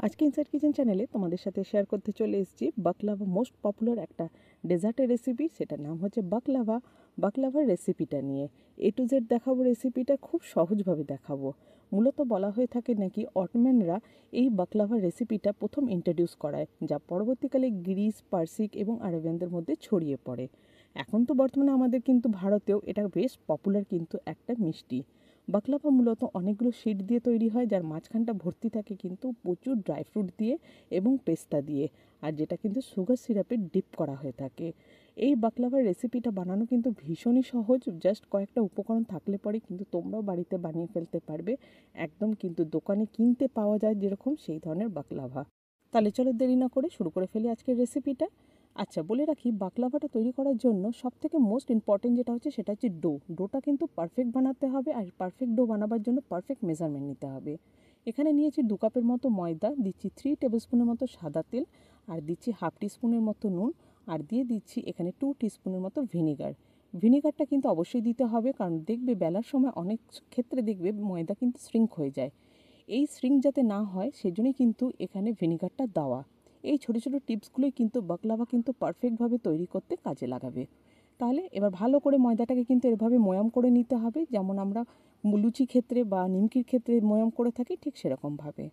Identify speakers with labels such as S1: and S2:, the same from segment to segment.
S1: আজকে inside kitchen চ্যানেলে তোমাদের সাথে শেয়ার করতে চলে এসেছি বাকলাভা মোস্ট পপুলার একটা ডেজার্টের রেসিপি। সেটার নাম হচ্ছে বাকলাভা। বাকলাভার রেসিপিটা নিয়ে A to Z দেখাবো। রেসিপিটা খুব সহজভাবে দেখাবো। মূলত বলা হয়ে থাকে নাকি অটোম্যানরা এই বাকলাভার রেসিপিটা প্রথম ইন্ট্রোডিউস করায়, যা পরবর্তীকালে গ্রিস, পার্সিক এবং আরবিয়ানদের মধ্যে ছড়িয়ে পড়ে। এখন তো বর্তমানে আমাদের কিন্তু ভারতেও এটা বেশ পপুলার কিন্তু একটা মিষ্টি। বাকলাভা মূলত অনেকগুলো শিট দিয়ে তৈরি হয়, যার মাঝখানটা ভর্তি থাকে কিন্তু প্রচুর ড্রাই ফ্রুট দিয়ে এবং পেস্তা দিয়ে, আর যেটা কিন্তু সুগার সিরাপে ডিপ করা হয়ে থাকে। এই বাকলাভার রেসিপিটা বানানো কিন্তু ভীষণই সহজ। জাস্ট কয়েকটা উপকরণ থাকলে পরে কিন্তু তোমরাও বাড়িতে বানিয়ে ফেলতে পারবে। একদম কিন্তু দোকানে কিনতে পাওয়া যায় যেরকম সেই ধরনের বাকলাভা। তাহলে চলো দেরি না করে শুরু করে ফেলি আজকের রেসিপিটা। আচ্ছা, বলে রাখি বাকলাভাটা তৈরি করার জন্য সবথেকে মোস্ট ইম্পর্টেন্ট যেটা হচ্ছে সেটা হচ্ছে ডোটা কিন্তু পারফেক্ট বানাতে হবে, আর পারফেক্ট ডো বানাবার জন্য পারফেক্ট মেজারমেন্ট নিতে হবে। এখানে নিয়েছি 2 কাপের মতো ময়দা, দিচ্ছি 3 টেবিল স্পুনের মতো সাদা তেল, আর দিচ্ছি হাফ টিস্পুনের মতো নুন, আর দিয়ে দিচ্ছি এখানে 2 টিস্পুনের মতো ভিনিগার। ভিনিগারটা কিন্তু অবশ্যই দিতে হবে, কারণ দেখবে বেলার সময় অনেক ক্ষেত্রে দেখবে ময়দা কিন্তু শ্রিঙ্ক হয়ে যায়। এই শ্রিঙ্ক যাতে না হয় সেজন্যই কিন্তু এখানে ভিনিগারটা দেওয়া। এই ছোটো ছোটো টিপসগুলোই কিন্তু বাকলাভা কিন্তু পারফেক্টভাবে তৈরি করতে কাজে লাগাবে। তাহলে এবার ভালো করে ময়দাটাকে কিন্তু এভাবে ময়াম করে নিতে হবে, যেমন আমরা লুচি ক্ষেত্রে বা নিমকির ক্ষেত্রে ময়াম করে থাকি ঠিক সেরকমভাবে।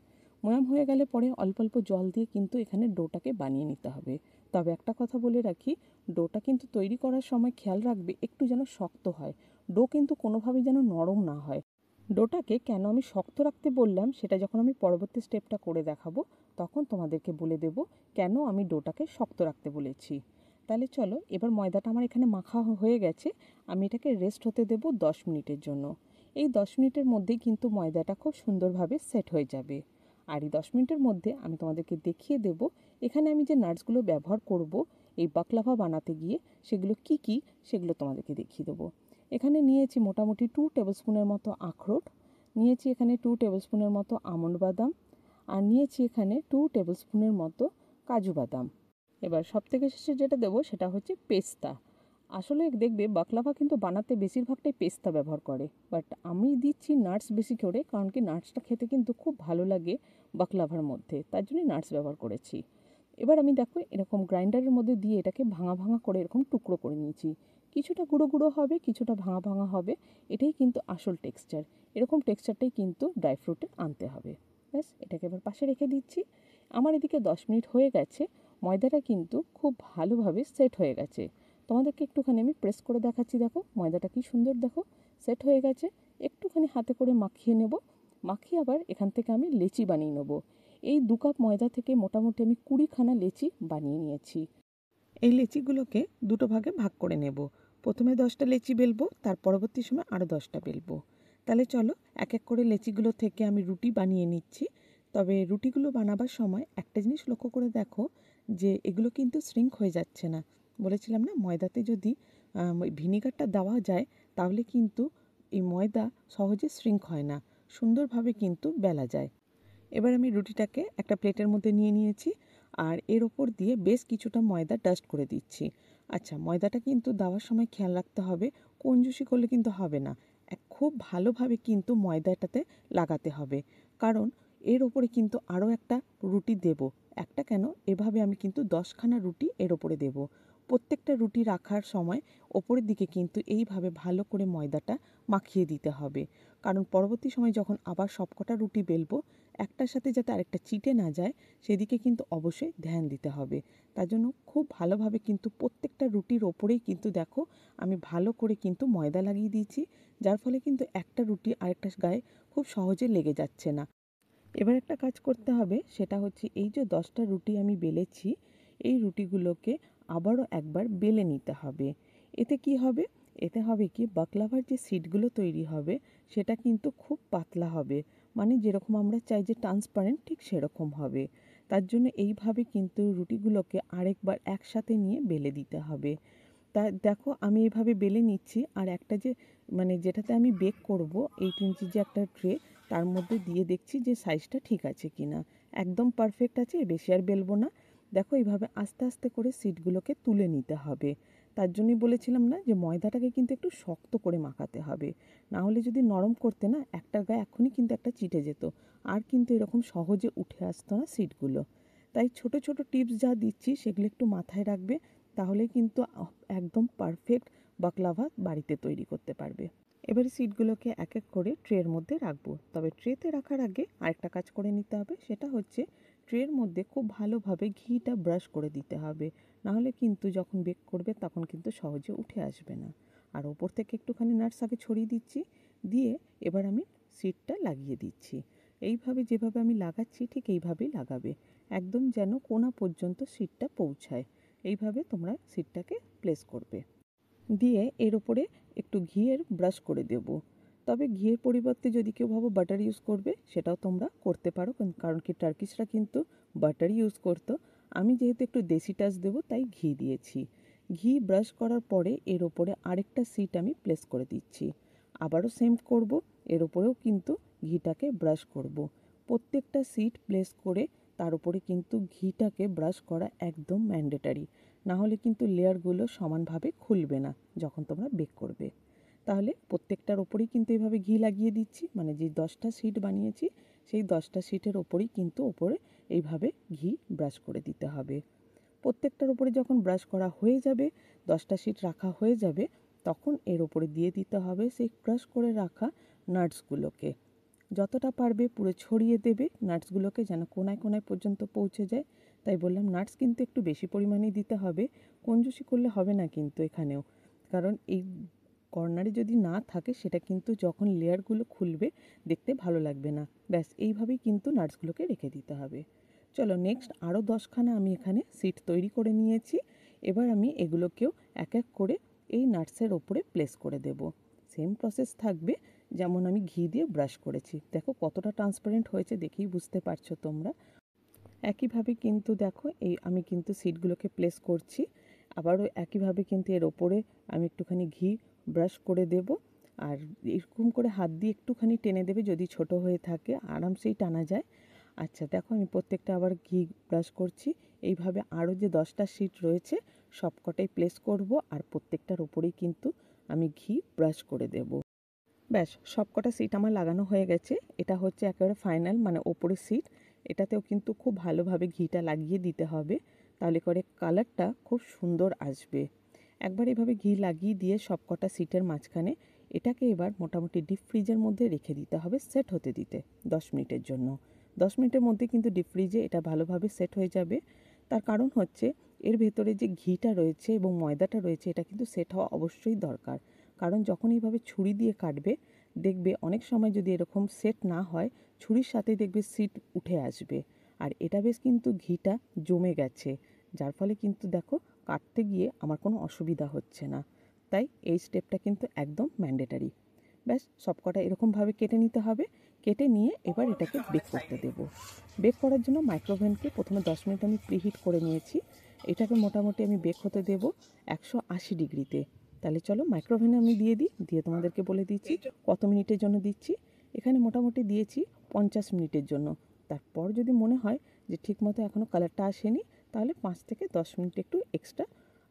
S1: ময়াম হয়ে গেলে পরে অল্প অল্প জল দিয়ে কিন্তু এখানে ডোটাকে বানিয়ে নিতে হবে। তবে একটা কথা বলে রাখি, ডোটা কিন্তু তৈরি করার সময় খেয়াল রাখবে একটু যেন শক্ত হয়। ডো কিন্তু কোনোভাবেই যেন নরম না হয়। ডোটাকে কেন আমি শক্ত রাখতে বললাম সেটা যখন আমি পরবর্তী স্টেপটা করে দেখাবো তখন তোমাদেরকে বলে দেব কেন আমি ডোটাকে শক্ত রাখতে বলেছি। তাহলে চলো, এবার ময়দাটা আমার এখানে মাখা হয়ে গেছে। আমি এটাকে রেস্ট হতে দেব 10 মিনিটের জন্য। এই 10 মিনিটের মধ্যেই কিন্তু ময়দাটা খুব সুন্দরভাবে সেট হয়ে যাবে। আর এই 10 মিনিটের মধ্যে আমি তোমাদেরকে দেখিয়ে দেব এখানে আমি যে নাটসগুলো ব্যবহার করব এই বাকলাভা বানাতে গিয়ে সেগুলো কি কি সেগুলো তোমাদেরকে দেখিয়ে দেবো। এখানে নিয়েছি মোটামুটি 2 টেবিল স্পুনের মতো আখরোট, নিয়েছি এখানে 2 টেবিল স্পুনের মতো আমন্ড বাদাম, আর নিয়েছি এখানে 2 টেবিল স্পুনের মতো কাজু বাদাম। এবার সবথেকে শেষে যেটা দেবো সেটা হচ্ছে পেস্তা। আসলে দেখবে বাকলাভা কিন্তু বানাতে বেশিরভাগটাই পেস্তা ব্যবহার করে, বাট আমি দিচ্ছি নাটস বেশি করে, কারণ কি নাটসটা খেতে কিন্তু খুব ভালো লাগে বাকলাভার মধ্যে, তার জন্যই নাটস ব্যবহার করেছি। এবার আমি দেখো এরকম গ্রাইন্ডারের মধ্যে দিয়ে এটাকে ভাঙা ভাঙা করে এরকম টুকরো করে নিয়েছি। কিছুটা গুঁড়ো গুঁড়ো হবে, কিছুটা ভাঙা ভাঙা হবে। এটাই কিন্তু আসল টেক্সচার। এরকম টেক্সচারটাই কিন্তু ড্রাই ফ্রুটে আনতে হবে। ব্যাস, এটাকে এবার পাশে রেখে দিচ্ছি। আমার এদিকে 10 মিনিট হয়ে গেছে। ময়দাটা কিন্তু খুব ভালোভাবে সেট হয়ে গেছে। তোমাদেরকে একটুখানি আমি প্রেস করে দেখাচ্ছি, দেখো ময়দাটা কি সুন্দর, দেখো সেট হয়ে গেছে। একটুখানি হাতে করে মাখিয়ে নেব। মাখিয়ে আবার এখান থেকে আমি লেচি বানিয়ে নেব। এই 2 কাপ ময়দা থেকে মোটামুটি আমি 20খানা লেচি বানিয়ে নিয়েছি। এই লেচিগুলোকে দুটো ভাগে ভাগ করে নেব। প্রথমে 10টা লেচি বেলবো, তার পরবর্তী সময় আরও 10টা বেলবো। তাহলে চলো এক এক করে লেচিগুলো থেকে আমি রুটি বানিয়ে নিচ্ছি। তবে রুটিগুলো বানাবার সময় একটা জিনিস লক্ষ্য করে দেখো যে এগুলো কিন্তু শ্রিঙ্ক হয়ে যাচ্ছে না। বলেছিলাম না, ময়দাতে যদি ভিনিগারটা দেওয়া যায় তাহলে কিন্তু এই ময়দা সহজে শ্রিঙ্ক হয় না, সুন্দরভাবে কিন্তু বেলা যায়। এবার আমি রুটিটাকে একটা প্লেটের মধ্যে নিয়ে নিয়েছি, আর এর ওপর দিয়ে বেশ কিছুটা ময়দা ডাস্ট করে দিচ্ছি। আচ্ছা, ময়দাটা কিন্তু দেওয়ার সময় খেয়াল রাখতে হবে, কঞ্জুসি করলে কিন্তু হবে না। খুব ভালোভাবে কিন্তু ময়দাটাতে লাগাতে হবে, কারণ এর ওপরে কিন্তু আরও একটা রুটি দেব। একটা কেন, এভাবে আমি কিন্তু 10খানা রুটি এর ওপরে দেব। প্রত্যেকটা রুটি রাখার সময় ওপরের দিকে কিন্তু এইভাবে ভালো করে ময়দাটা মাখিয়ে দিতে হবে, কারণ পরবর্তী সময় যখন আবার সবকটা রুটি বেলবো একটার সাথে যাতে আরেকটা চিটে না যায় সেদিকে কিন্তু অবশ্যই ধ্যান দিতে হবে। তার জন্য খুব ভালোভাবে কিন্তু প্রত্যেকটা রুটির ওপরেই কিন্তু দেখো আমি ভালো করে কিন্তু ময়দা লাগিয়ে দিয়েছি, যার ফলে কিন্তু একটা রুটি আরেকটা গায়ে খুব সহজে লেগে যাচ্ছে না। এবার একটা কাজ করতে হবে, সেটা হচ্ছে এই যে 10টা রুটি আমি বেলেছি এই রুটিগুলোকে আবারও একবার বেলে নিতে হবে। এতে কি হবে, এতে হবে কি বাকলাভার যে সিটগুলো তৈরি হবে সেটা কিন্তু খুব পাতলা হবে, মানে যেরকম আমরা চাই যে ট্রান্সপারেন্ট ঠিক সেরকম হবে। তার জন্য এইভাবে কিন্তু রুটিগুলোকে আরেকবার একসাথে নিয়ে বেলে দিতে হবে। তা দেখো আমি এইভাবে বেলে নিচ্ছি, আর একটা যে যেটাতে আমি বেক করব 8 ইঞ্চি যে একটা ট্রে, তার মধ্যে দিয়ে দেখছি যে সাইজটা ঠিক আছে কি না। একদম পারফেক্ট আছে, বেশি আর বেলবো না। দেখো এইভাবে আস্তে আস্তে করে সিটগুলোকে তুলে নিতে হবে। তার জন্যই বলেছিলাম না যে ময়দাটাকে কিন্তু একটু শক্ত করে মাখাতে হবে, না হলে যদি নরম করতে না একটার গায়ে এখনই কিন্তু একটা চিটে যেত, আর কিন্তু এরকম সহজে উঠে আসতো না সিটগুলো। তাই ছোট ছোট টিপস যা দিচ্ছি সেগুলো একটু মাথায় রাখবে, তাহলেই কিন্তু একদম পারফেক্ট বাকলাভা বাড়িতে তৈরি করতে পারবে। এবারে সিটগুলোকে এক এক করে ট্রের মধ্যে রাখবো, তবে ট্রেতে রাখার আগে আরেকটা কাজ করে নিতে হবে, সেটা হচ্ছে ট্রের মধ্যে খুব ভালোভাবে ঘিটা ব্রাশ করে দিতে হবে, নাহলে কিন্তু যখন বেক করবে তখন কিন্তু সহজে উঠে আসবে না। আর ওপর থেকে একটুখানি নাটস আগে ছড়িয়ে দিচ্ছি, দিয়ে এবার আমি সিটটা লাগিয়ে দিচ্ছি। এইভাবে যেভাবে আমি লাগাচ্ছি ঠিক এইভাবেই লাগাবে, একদম যেন কোণা পর্যন্ত সিটটা পৌঁছায়। এইভাবে তোমরা সিটটাকে প্লেস করবে, দিয়ে এর ওপরে একটু ঘিয়ের ব্রাশ করে দেব। তবে ঘিয়ের পরিবর্তে যদি কেউ ভাবো বাটার ইউজ করবে, সেটাও তোমরা করতে পারো, কারণ কি টার্কিশরা কিন্তু বাটারই ইউজ করতো। আমি যেহেতু একটু দেশি টাচ দেবো তাই ঘি দিয়েছি। ঘি ব্রাশ করার পরে এর ওপরে আরেকটা সিট আমি প্লেস করে দিচ্ছি, আবারও সেম করব, এর ওপরেও কিন্তু ঘিটাকে ব্রাশ করব। প্রত্যেকটা সিট প্লেস করে তার উপরে কিন্তু ঘিটাকে ব্রাশ করা একদম ম্যান্ডেটারি, না হলে কিন্তু লেয়ারগুলো সমানভাবে খুলবে না যখন তোমরা বেক করবে। তাহলে প্রত্যেকটার ওপরেই কিন্তু এভাবে ঘি লাগিয়ে দিচ্ছি, মানে যে 10টা সিট বানিয়েছি সেই 10টা সিটের ওপরেই কিন্তু ওপরে এইভাবে ঘি ব্রাশ করে দিতে হবে। প্রত্যেকটার ওপরে যখন ব্রাশ করা হয়ে যাবে, 10টা সিট রাখা হয়ে যাবে, তখন এর ওপরে দিয়ে দিতে হবে সেই ক্রাশ করে রাখা নাটসগুলোকে। যতটা পারবে পুরো ছড়িয়ে দেবে নাটসগুলোকে, যেন কোনায় কোনায় পর্যন্ত পৌঁছে যায়। তাই বললাম নাটস কিন্তু একটু বেশি পরিমাণে দিতে হবে, কঞ্জুসি করলে হবে না কিন্তু এখানেও, কারণ এই কর্নারে যদি না থাকে সেটা কিন্তু যখন লেয়ারগুলো খুলবে দেখতে ভালো লাগবে না। ব্যাস এইভাবেই কিন্তু নাটসগুলোকে রেখে দিতে হবে। চলো নেক্সট আরও 10খানা আমি এখানে সিট তৈরি করে নিয়েছি। এবার আমি এগুলোকেও এক এক করে এই নাটসের ওপরে প্লেস করে দেব। সেম প্রসেস থাকবে যেমন আমি ঘি দিয়ে ব্রাশ করেছি। দেখো কতটা ট্রান্সপারেন্ট হয়েছে, দেখেই বুঝতে পারছো তোমরা। একইভাবে কিন্তু দেখো এই আমি কিন্তু সিটগুলোকে প্লেস করছি, আবারও একইভাবে কিন্তু এর ওপরে আমি একটুখানি ঘি ব্রাশ করে দেব। আর এরকম করে হাত দিয়ে একটুখানি টেনে দেবে, যদি ছোট হয়ে থাকে আরামসেই টানা যায়। আচ্ছা দেখো আমি প্রত্যেকটা আবার ঘি ব্রাশ করছি। এইভাবে আরও যে 10টা সিট রয়েছে সবকটাই প্লেস করব, আর প্রত্যেকটার ওপরেই কিন্তু আমি ঘি ব্রাশ করে দেব। ব্যাস সবকটা সিট আমার লাগানো হয়ে গেছে। এটা হচ্ছে একেবারে ফাইনাল, মানে ওপরের সিট। এটাতেও কিন্তু খুব ভালোভাবে ঘিটা লাগিয়ে দিতে হবে, তাহলে করে কালারটা খুব সুন্দর আসবে। একবার এভাবে ঘি লাগিয়ে দিয়ে সবকটা সিটের মাঝখানে এটাকে এবার মোটামুটি ডিপ ফ্রিজের মধ্যে রেখে দিতে হবে, সেট হতে দিতে 10 মিনিটের জন্য। 10 মিনিটের মধ্যে কিন্তু ডিপ ফ্রিজে এটা ভালোভাবে সেট হয়ে যাবে। তার কারণ হচ্ছে এর ভেতরে যে ঘিটা রয়েছে এবং ময়দাটা রয়েছে এটা কিন্তু সেট হওয়া অবশ্যই দরকার, কারণ যখন এইভাবে ছুরি দিয়ে কাটবে দেখবে অনেক সময় যদি এরকম সেট না হয় ছুরির সাথে দেখবে সিট উঠে আসবে, আর এটা বেশ কিন্তু ঘিটা জমে গেছে, যার ফলে কিন্তু দেখো কাটতে গিয়ে আমার কোনো অসুবিধা হচ্ছে না। তাই এই স্টেপটা কিন্তু একদম ম্যান্ডেটারি। ব্যাস সবকটা এরকমভাবে কেটে নিতে হবে। কেটে নিয়ে এবার এটাকে বেক করতে দেব। বেক করার জন্য মাইক্রোওভেনকে প্রথমে 10 মিনিট আমি প্রিহিট করে নিয়েছি। এটাকে মোটামুটি আমি বেক হতে দেব 180 ডিগ্রিতে। তাহলে চলো মাইক্রোওভেনে আমি দিয়ে দিই, দিয়ে তোমাদেরকে বলে দিচ্ছি কত মিনিটের জন্য দিচ্ছি। এখানে মোটামুটি দিয়েছি 50 মিনিটের জন্য। তারপর যদি মনে হয় যে ঠিকমতো এখনও কালারটা আসেনি, তাহলে 5 থেকে 10 মিনিট একটু এক্সট্রা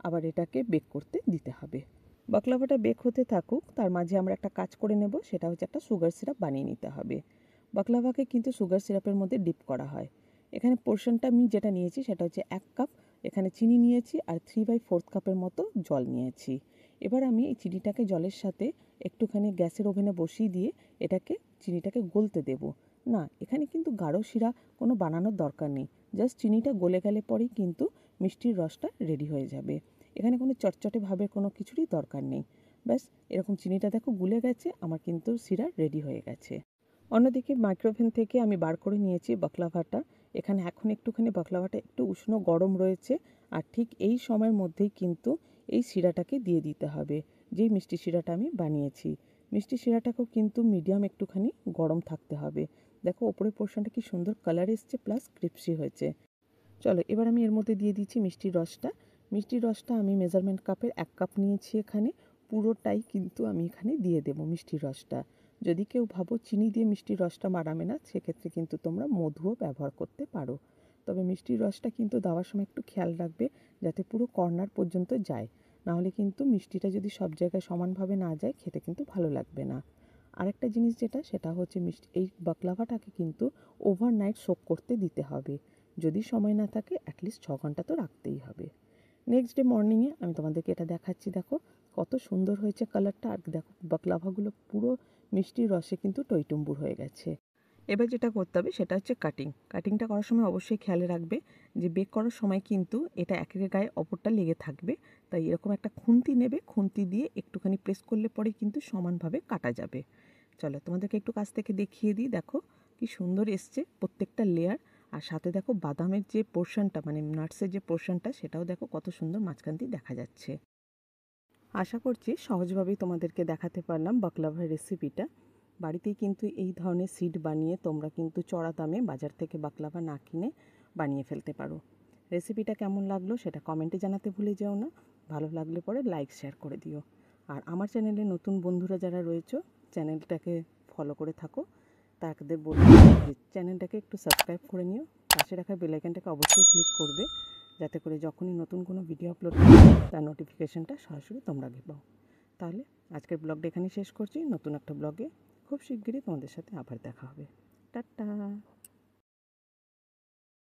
S1: আবার এটাকে বেক করতে দিতে হবে। বাকলাভাটা বেক হতে থাকুক, তার মাঝে আমরা একটা কাজ করে নেব, সেটা হচ্ছে একটা সুগার সিরাপ বানিয়ে নিতে হবে। বাকলাভাকে কিন্তু সুগার সিরাপের মধ্যে ডিপ করা হয়। এখানে পোর্শনটা আমি যেটা নিয়েছি সেটা হচ্ছে 1 কাপ এখানে চিনি নিয়েছি, আর 3/4 কাপের মতো জল নিয়েছি। এবার আমি এই চিনিটাকে জলের সাথে একটুখানি গ্যাসের ওভেনে বসিয়ে দিয়ে এটাকে চিনিটাকে গলতে দেব। না, এখানে কিন্তু গাঢ় শিরা কোনো বানানোর দরকার নেই, জাস্ট চিনিটা গলে গেলে পরেই কিন্তু মিষ্টির রসটা রেডি হয়ে যাবে। এখানে কোনো চটচটে ভাবের কোনো কিছুরই দরকার নেই। ব্যাস এরকম চিনিটা দেখো গুলে গেছে, আমার কিন্তু শিরা রেডি হয়ে গেছে। অন্যদিকে মাইক্রোওভেন থেকে আমি বার করে নিয়েছি বাকলাভাটা। এখানে এখন একটুখানি বাকলাভাটা একটু উষ্ণ গরম রয়েছে, আর ঠিক এই সময়ের মধ্যেই কিন্তু এই শিরাটাকে দিয়ে দিতে হবে, যেই মিষ্টি শিরাটা আমি বানিয়েছি। মিষ্টি শিরাটাকেও কিন্তু মিডিয়াম একটুখানি গরম থাকতে হবে। দেখো ওপরের পোর্শনটা কি সুন্দর কালার এসছে, প্লাস ক্রিপসি হয়েছে। চলো এবার আমি এর মধ্যে দিয়ে দিচ্ছি মিষ্টির রসটা। মিষ্টির রসটা আমি মেজারমেন্ট কাপের 1 কাপ নিয়েছি, এখানে পুরোটাই কিন্তু আমি এখানে দিয়ে দেবো মিষ্টির রসটা। যদি কেউ ভাবো চিনি দিয়ে মিষ্টির রসটা মানাবে না, সেক্ষেত্রে কিন্তু তোমরা মধুও ব্যবহার করতে পারো। তবে মিষ্টির রসটা কিন্তু দেওয়ার সময় একটু খেয়াল রাখবে যাতে পুরো কর্নার পর্যন্ত যায়, নাহলে কিন্তু মিষ্টিটা যদি সব জায়গায় সমানভাবে না যায় খেতে কিন্তু ভালো লাগবে না। আরেকটা জিনিস সেটা হচ্ছে এই বাকলাভাটাকে কিন্তু ওভারনাইট সোক করতে দিতে হবে। যদি সময় না থাকে অ্যাটলিস্ট 6 ঘন্টা তো রাখতেই হবে। নেক্সট ডে মর্নিংয়ে আমি তোমাদেরকে এটা দেখাচ্ছি, দেখো কত সুন্দর হয়েছে কালারটা। আর দেখো বাকলাভাগুলো পুরো মিষ্টির রসে কিন্তু টইটুম্বুর হয়ে গেছে। এবার যেটা করতে হবে সেটা হচ্ছে কাটিংটা করার সময় অবশ্যই খেয়াল রাখবে যে বেক করার সময় কিন্তু এটা একের গায়ে অপরটা লেগে থাকবে। তাই এরকম একটা খুন্তি নেবে, খুন্তি দিয়ে একটুখানি প্রেস করলে পরে কিন্তু সমানভাবে কাটা যাবে। চলো তোমাদেরকে একটু কাছ থেকে দেখিয়ে দিই, দেখো কি সুন্দর এসছে প্রত্যেকটা লেয়ার। আর সাথে দেখো বাদামের যে পোর্শনটা মানে নাটসের যে পোর্শনটা সেটাও দেখো কত সুন্দর মাঝখান দিয়ে দেখা যাচ্ছে। আশা করছি সহজভাবেই তোমাদেরকে দেখাতে পারলাম বাকলাভার রেসিপিটা। বাড়িতেই কিন্তু এই ধরনের সিড বানিয়ে তোমরা কিন্তু চড়া দামে বাজার থেকে বাকলাভা না কিনে বানিয়ে ফেলতে পারো। রেসিপিটা কেমন লাগলো সেটা কমেন্টে জানাতে ভুলে যেও না। ভালো লাগলে পরে লাইক শেয়ার করে দিও। আর আমার চ্যানেলে নতুন বন্ধুরা যারা রয়েছে চ্যানেলটাকে ফলো করে থাকো, তাদের বলবো যে চ্যানেলটাকে একটু সাবস্ক্রাইব করে নিও। পাশে রাখা বেল আইকনটাকে অবশ্যই ক্লিক করবে, যাতে করে যখনই নতুন কোনো ভিডিও আপলোড করি তার নোটিফিকেশানটা সরাসরি তোমরা আগে পাও। তাহলে আজকের ব্লগটা এখানেই শেষ করছি। নতুন একটা ব্লগে খুব শিগগিরই তোমাদের সাথে আবার দেখা হবে। টাটা।